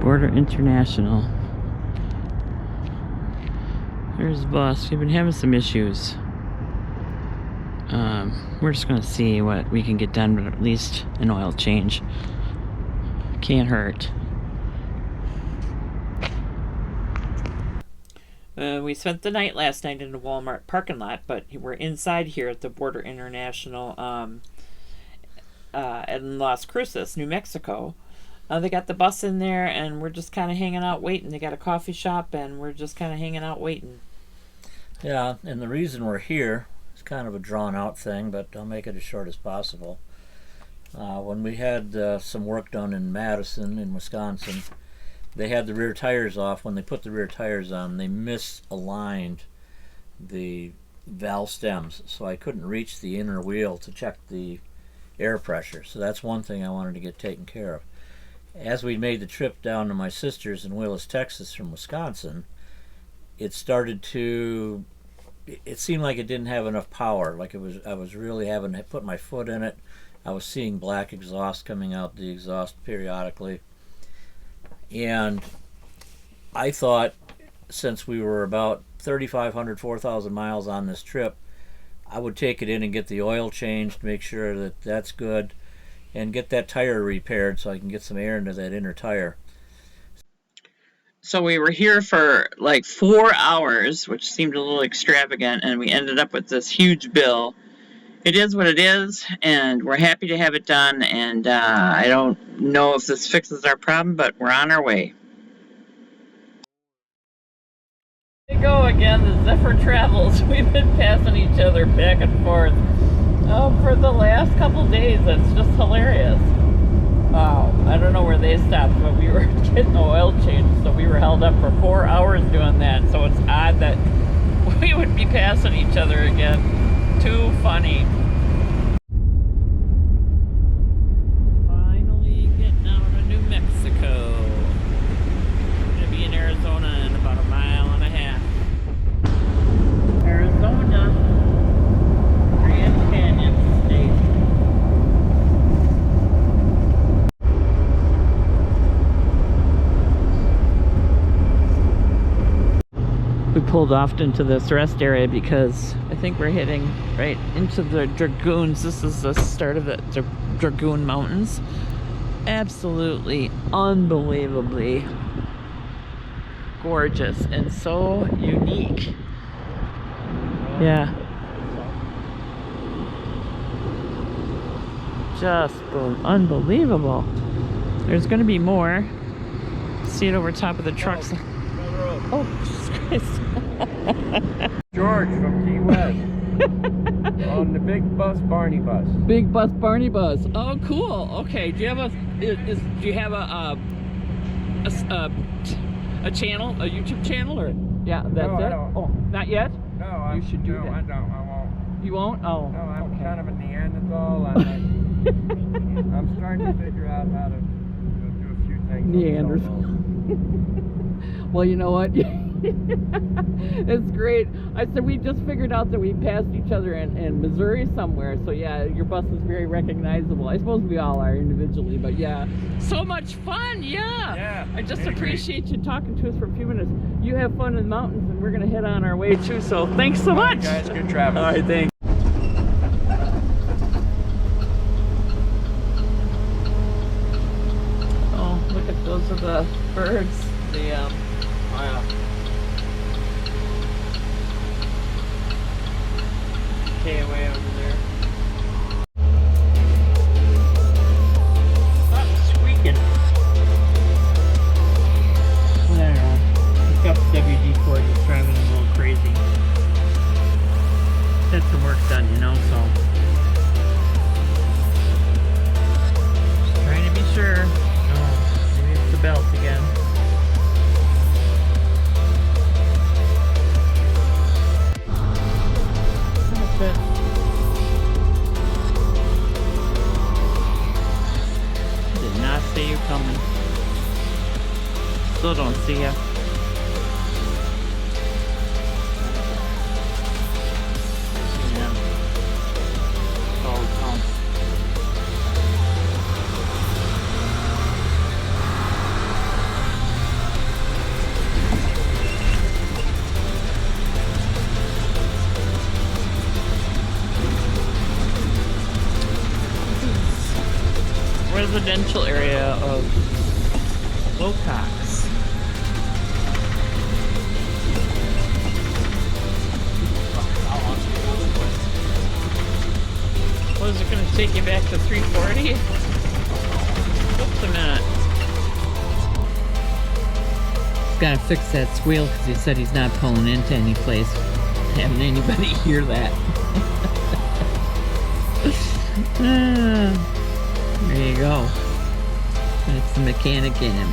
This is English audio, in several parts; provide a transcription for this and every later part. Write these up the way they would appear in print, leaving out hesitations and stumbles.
Border International. There's the bus. We've been having some issues. We're just gonna see what we can get done, but at least an oil change can't hurt. We spent the night last night in the Walmart parking lot, but we're inside here at the Border International in Las Cruces, New Mexico. They got the bus in there, and we're just kind of hanging out waiting. They got a coffee shop, and we're just kind of hanging out waiting. Yeah, and the reason we're here is kind of a drawn-out thing, but I'll make it as short as possible. When we had some work done in Madison, in Wisconsin, they had the rear tires off. When they put the rear tires on, they misaligned the valve stems, so I couldn't reach the inner wheel to check the air pressure. So that's one thing I wanted to get taken care of. As we made the trip down to my sister's in Willis, Texas from Wisconsin, it started to, it seemed like it didn't have enough power. Like I was really having to put my foot in it. I was seeing black exhaust coming out the exhaust periodically. And I thought, since we were about 3,500, 4,000 miles on this trip, I would take it in and get the oil changed, make sure that that's good, and get that tire repaired so I can get some air into that inner tire. So we were here for like 4 hours, which seemed a little extravagant, and we ended up with this huge bill. It is what it is, and we're happy to have it done, and I don't know if this fixes our problem, but we're on our way. There you go again, the Zephyr Travels. We've been passing each other back and forth for the last couple days. It's just hilarious. I don't know where they stopped, but we were getting the oil changed, so we were held up for 4 hours doing that, so it's odd that we would be passing each other again. Too funny. Finally getting out of New Mexico. We're gonna be in Arizona in about 1.5 miles. Arizona, Grand Canyon State. We pulled off into this rest area because I think we're heading right into the Dragoons. This is the start of the Dragoon Mountains. Absolutely unbelievably gorgeous and so unique. Yeah. Just unbelievable. There's going to be more. See it over top of the trucks. Oh, Jesus Christ. George from Key West. On the big bus, Barney bus. Big bus, Barney bus. Oh, cool. Okay. Do you have a channel, a YouTube channel, or yeah, that's no, it? I don't. Oh, not yet. No, you should do that. I don't. I won't. You won't? Oh. No, I'm okay. kind of a Neanderthal. I'm starting to figure out how to do a few things. Neanderthal. Well, you know what? It's great. I said we just figured out that we passed each other in Missouri somewhere. So yeah, your bus is very recognizable. I suppose we all are individually, but yeah. So much fun, yeah. Yeah. I just appreciate you talking to us for a few minutes. You have fun in the mountains, and we're gonna head on our way too. So thanks so much. All right, guys, good travel. All right, thanks. Oh, look at those are the birds. The wow. Okay, way over there. Stop squeaking. I don't know. Pick up WD cord is driving a little crazy. Had some work done, you know, so. Just trying to be sure. Oh, maybe it's the belt again. Did not see you coming. Still don't see you. Yeah. Oh, counts. residential area of Willcox. Was it going to take you back to 340? Just a minute. He's got to fix that squeal because he said he's not pulling into any place. Having anybody hear that. There you go. That's the mechanic in him.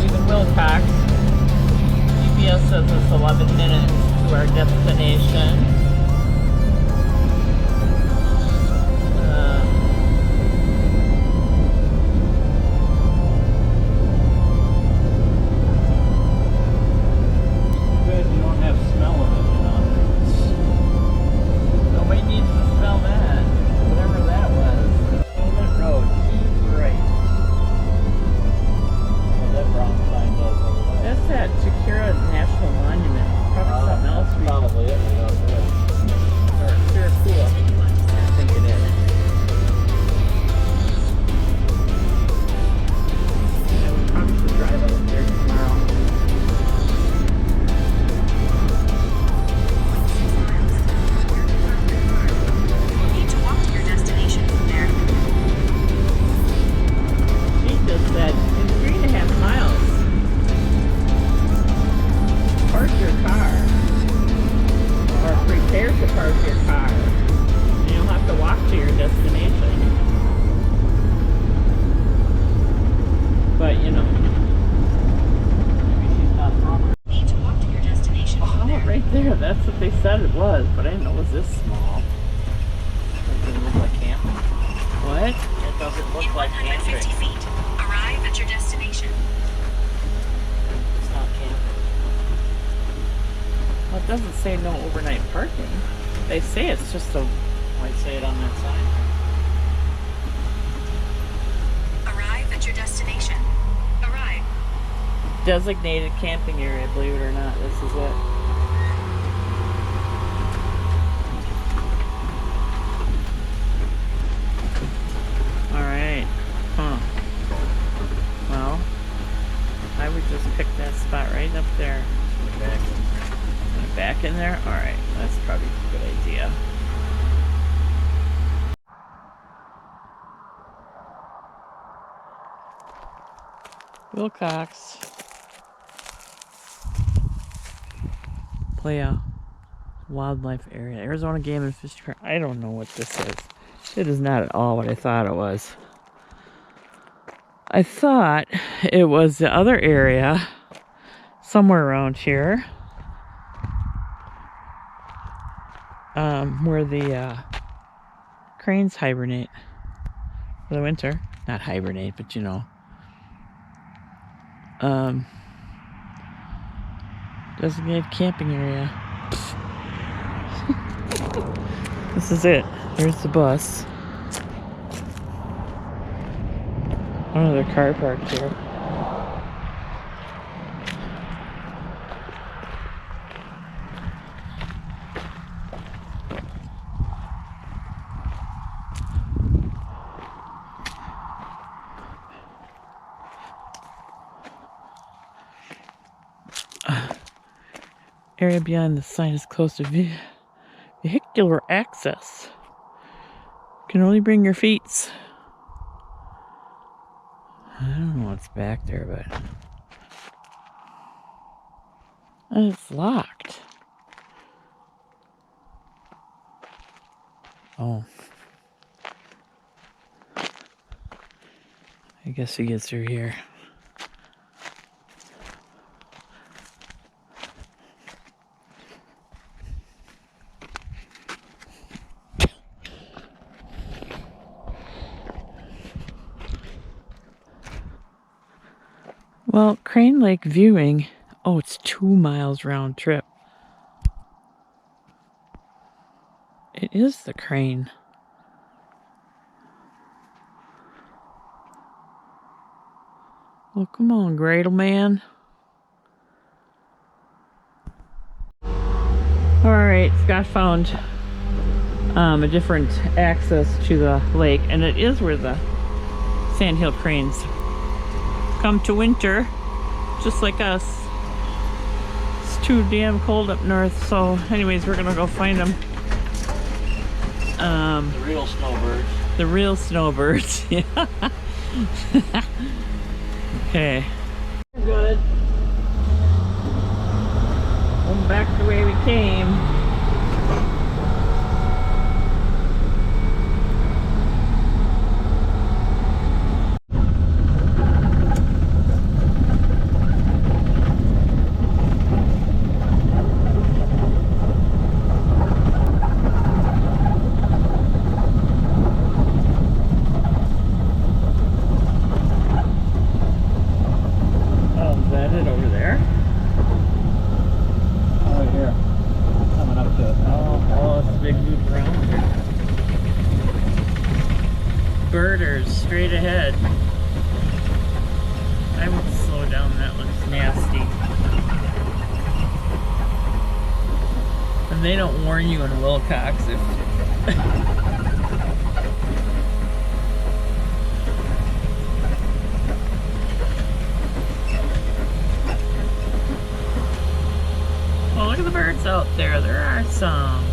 Even Willcox. GPS says it's 11 minutes to our destination. That's what they said it was, but I didn't know it was this small. Does it look like camping? What? It doesn't look like camping. 150 feet. Arrive at your destination. It's not camping. Well, it doesn't say no overnight parking. They say it's just a... Might say it on that sign. Arrive at your destination. Arrive. designated camping area, believe it or not. This is it. Alright. Huh. Well, I would just pick that spot right up there. Back in there? Alright, that's probably a good idea. Willcox. Playa Wildlife Area. Arizona Game and Fish Park. I don't know what this is. It is not at all what I thought it was. I thought it was the other area somewhere around here. Where the cranes hibernate for the winter. Not hibernate, but you know. Designated camping area. This is it. Here's the bus. Another car parked here. Area beyond the sign is closed to vehicular access. You can only bring your feet. I don't know what's back there, but it's locked. Oh. I guess we get through here. Well, Crane Lake viewing, oh, it's 2 miles round trip. It is the crane. Well, come on, Gradle Man. Alright, Scott found a different access to the lake, and it is where the sandhill cranes come to winter, just like us. It's too damn cold up north, so anyways, we're gonna go find them. The real snowbirds. The real snowbirds, yeah. Okay. Good. Going back the way we came. Birders straight ahead. I would slow down, that looks nasty. And they don't warn you in Willcox if oh, look at the birds out there. There are some.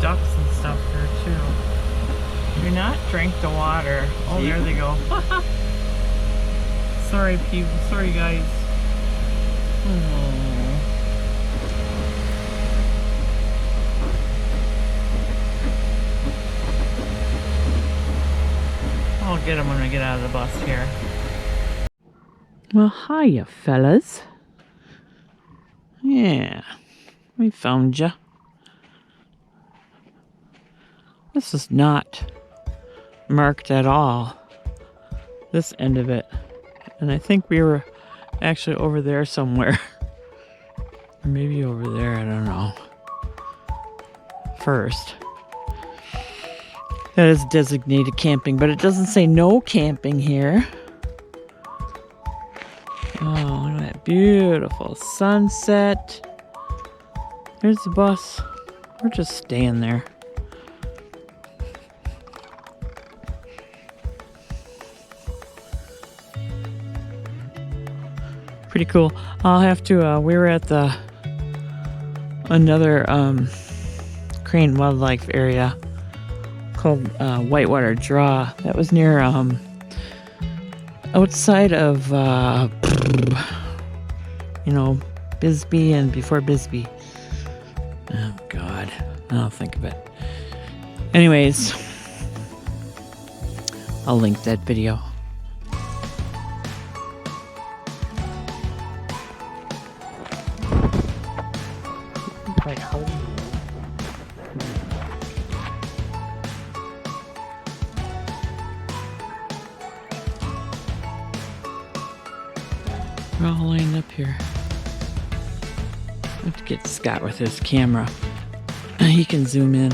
Ducks and stuff there too. Do not drink the water. Oh, there they go. Sorry, people. Sorry, guys. Oh. I'll get them when I get out of the bus here. Well, hiya, fellas. Yeah, we found ya. This is not marked at all, this end of it. And I think we were actually over there somewhere. Or maybe over there, I don't know. First. That is designated camping, but it doesn't say no camping here. Oh, look at that beautiful sunset. There's the bus. We're just staying there. Pretty cool. I'll have to, we were at the another crane wildlife area called Whitewater Draw. That was near outside of you know, Bisbee and before Bisbee. Oh God, I'll think of it. Anyways, I'll link that video. We're all lined up here. I have to get Scott with his camera. He can zoom in.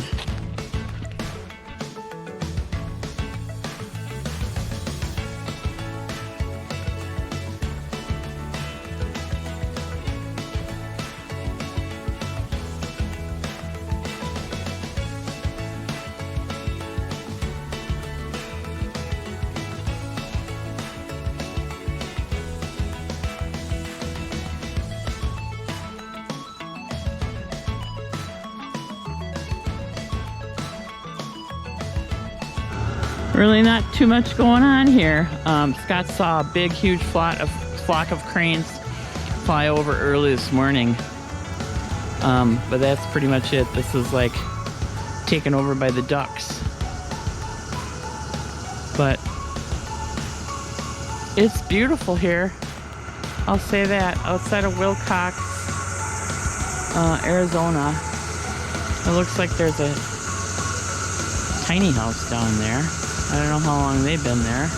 Really not too much going on here. Scott saw a big, huge flock of cranes fly over early this morning. But that's pretty much it. This is like taken over by the ducks. But it's beautiful here. I'll say that. Outside of Willcox, Arizona. It looks like there's a tiny house down there. I don't know how long they've been there.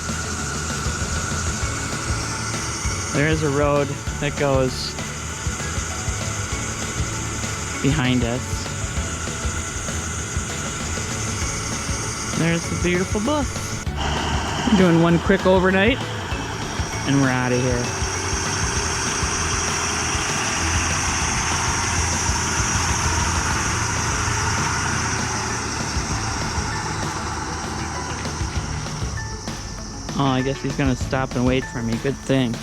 There is a road that goes behind us. There's the beautiful bus. We're doing one quick overnight, and we're out of here. Oh, I guess he's gonna stop and wait for me. Good thing.